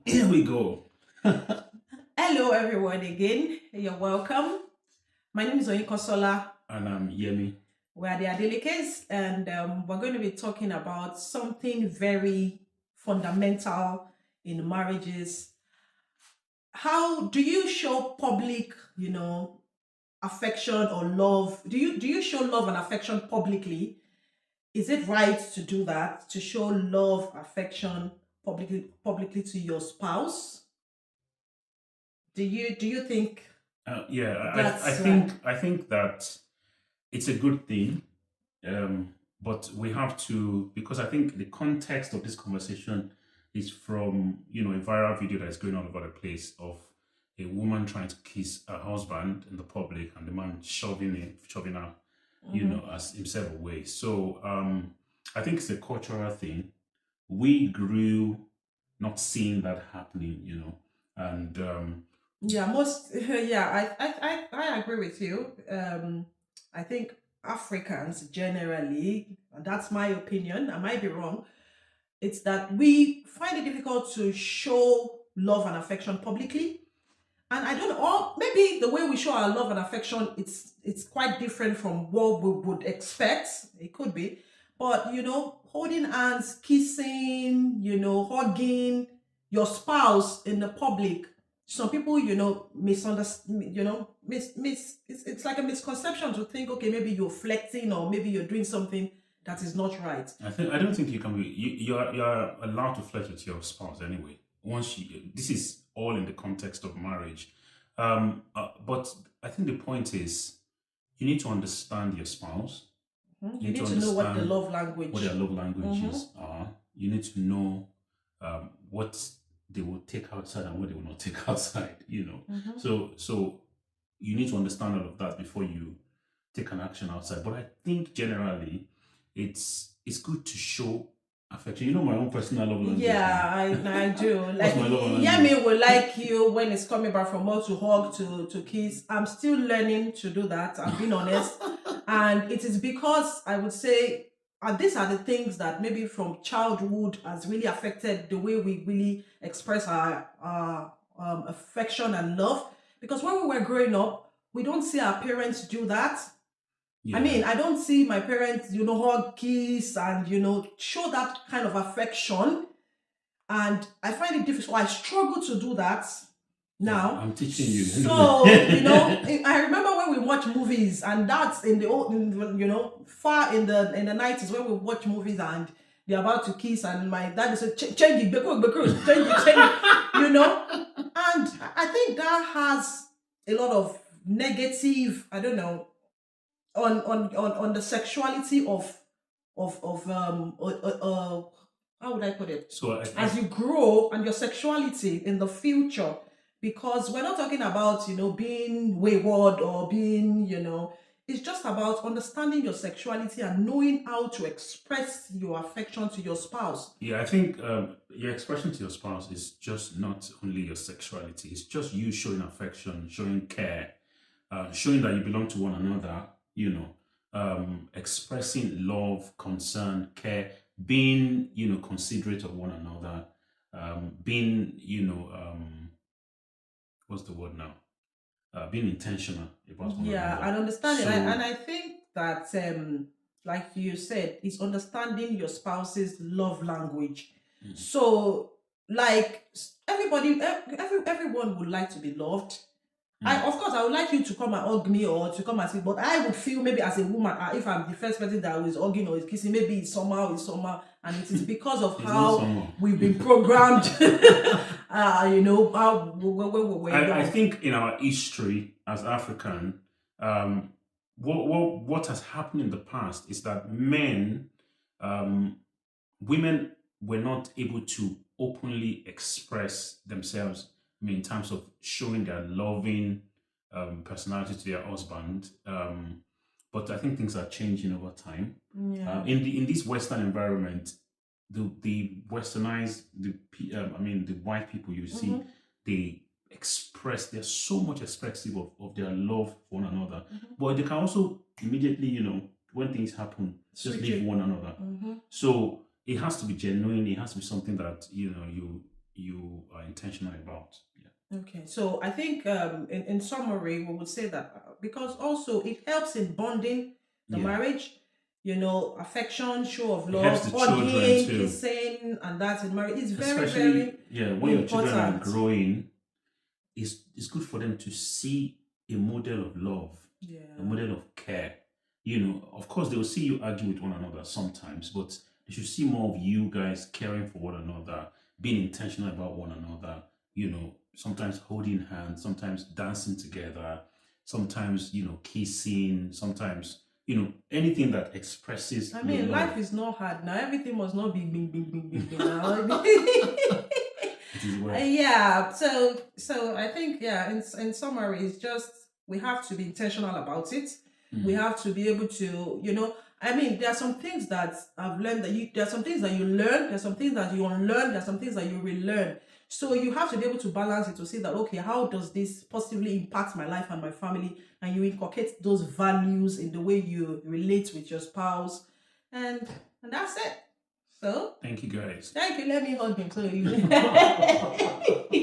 Here we go. Hello, everyone, again. You're welcome. My name is Oyinkosola. And I'm Yemi. We are the Adelikes, and we're going to be talking about something very fundamental in marriages. How do you show public, affection or love? Do you show love and affection publicly? Is it right to do that? To show love, affection publicly to your spouse? Do you think Yeah, I that's right? think I think that it's a good thing, but we have to because I think the context of this conversation is from a viral video that is going all over the place of a woman trying to kiss her husband in the public and the man shoving her, Mhm. as himself away. So I think it's a cultural thing. We grew not seeing that happening, and Yeah, most yeah, I agree with you. I think Africans generally, and that's my opinion, I might be wrong, it's that we find it difficult to show love and affection publicly. And I don't know, or maybe the way we show our love and affection, it's quite different from what we would expect. It could be. But holding hands, kissing, hugging your spouse in the public. Some people, misunderstand, it's like a misconception to think, okay, maybe you're flexing or maybe you're doing something that is not right. I don't think you can be you're allowed to flirt with your spouse anyway. Once this is all in the context of marriage, but I think the point is you need to understand your spouse. Mhm. You You need to need to know what the understand love what their language. love Mm-hmm. languages are. You need to know what they will take outside and what they will not take outside. Mm-hmm. So you need to understand all of that before you take an action outside. But I think generally, it's good to show affection. You know my own personal love language now. Yeah, I do. What's Like, my love language? Yemi will like you when it's coming back from work to hug, to kiss. I'm still learning to do that. I'm being honest. And it is because I would say, and these are the things that maybe from childhood has really affected the way we really express our affection and love. Because when we were growing up, we don't see our parents do that. I Yeah, mean, I don't see my parents, hug, kiss, and show that kind of affection. And I find it difficult. I struggle to do that yeah. now. I'm teaching you So, anyway. I remember when we watch movies, and that's in the old, far in the 90s when we watch movies and they're about to kiss, and my dad is saying, change it, change it, And I think that has a lot of negative, I don't know, on the sexuality of how would I put it? so As you grow and your sexuality in the future, because we're not talking about being wayward or being it's just about understanding your sexuality and knowing how to express your affection to your spouse. yeah, I think your expression to your spouse is just not only your sexuality. It's just you showing affection, showing care, showing that you belong to one another, expressing love, concern, care, being, considerate of one another, being, what's the word now? Being intentional about one Yeah, another. and understanding, and So, I think that like you said, is understanding your spouse's love language. mm, So, like everybody, everyone would like to be loved. mm. Of course, I would like you to come and hug me or to come and see, but I would feel maybe as a woman, if I'm the first person that is hugging or is kissing, maybe it's somehow, and it is because of It's not how someone. we've been programmed. How when we were I young. think in our history as African, um, what has happened in the past is that um, women were not able to openly express themselves. I mean, in terms of showing their loving personality to their husband. But I think things are changing over time. Yeah. In this Western environment, the westernized I mean the white people you see Mm-hmm. they express they're so much expressive of their love for one another, Mm-hmm. but they can also immediately when things happen just Switch leave it. one another. Mm-hmm. So it has to be genuine. It has to be something that you you are intentional about. Yeah. Okay, so I think in summary, we would say that because also it helps in bonding the Yeah. marriage, you know, affection, show of It helps love, the children hugging, too, kissing, and that in marriage is very, especially very yeah when your children are important. growing. It's good for them to see a model of love, a Yeah. model of care. You know, of course, they will see you argue with one another sometimes, but they should see more of you guys caring for one another, being intentional about one another. You know, sometimes holding hands, sometimes dancing together, sometimes, kissing, sometimes, anything that expresses I your mean, life love. is not hard now. Everything must not be bing, bing, bing, bing, bing now. It is well. Yeah. So I think yeah. In summary, it's just we have to be intentional about it. We Mm. have to be able to, you know. I mean, there are some things that I've learned that you. There are some things that you learn. There's some things that you unlearn. There's some things that you relearn. So you have to be able to balance it to see that okay, how does this positively impact my life and my family? And you inculcate those values in the way you relate with your spouse, and that's it. So Thank you, guys. thank you. Let me hug him. So you.